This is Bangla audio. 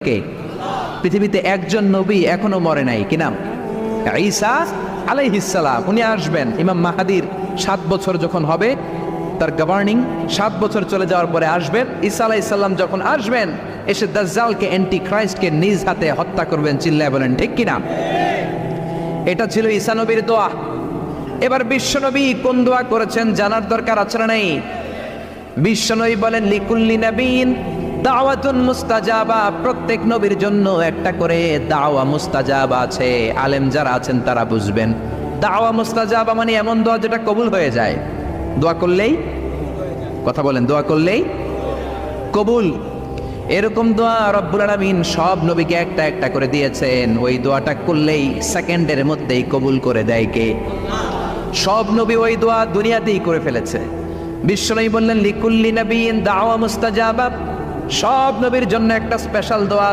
কে? পৃথিবীতে একজন নবী এখনো মরে নাই, কি নাম? ঈসা আলাইহিস সালাম। উনি আসবেন। ইমাম মাহাদির 7 বছর যখন হবে, তার গভর্নিং 7 বছর চলে যাওয়ার পরে আসবেন। ঈসা আলাইহিস সালাম যখন আসবেন, এসে দাজ্জালকে, অ্যান্টি ক্রাইস্টকে নিজ হাতে হত্যা করবেন। চিল্লায় বলেন ঠিক কি না? এটা ছিল ঈসা নবীর দোয়া। এবার বিশ্বনবী কোন দোয়া করেছেন জানার দরকার আছে না নাই? বিশ্বনবী বলেন লিকুল্লি নাবিয়িন দাওয়াতুন মুস্তাজাবা। প্রত্যেক নবীর জন্য একটা করে দাওয়া মুস্তাজাবা আছে। আলেম যারা আছেন তারা বুঝবেন। দাওয়া মুস্তাজাবা মানে এমন দোয়া যেটা কবুল হয়ে যায়। দোয়া করলেই, কথা বলেন, দোয়া করলেই কবুল। এরকম দোয়া রব্বুল আলামিন সব নবীকে একটা একটা করে দিয়েছেন। ওই দোয়াটা করলেই সেকেন্ডের মধ্যেই কবুল করে দেয় কে? সব নবী ওই দোয়া দুনিয়াতেই করে ফেলেছে। বিশ্বনবী বললেন লিকুল্লি নাবিয়িন দাওয়া মুস্তাজাবা। সব নবীর জন্য একটা স্পেশাল দোয়া।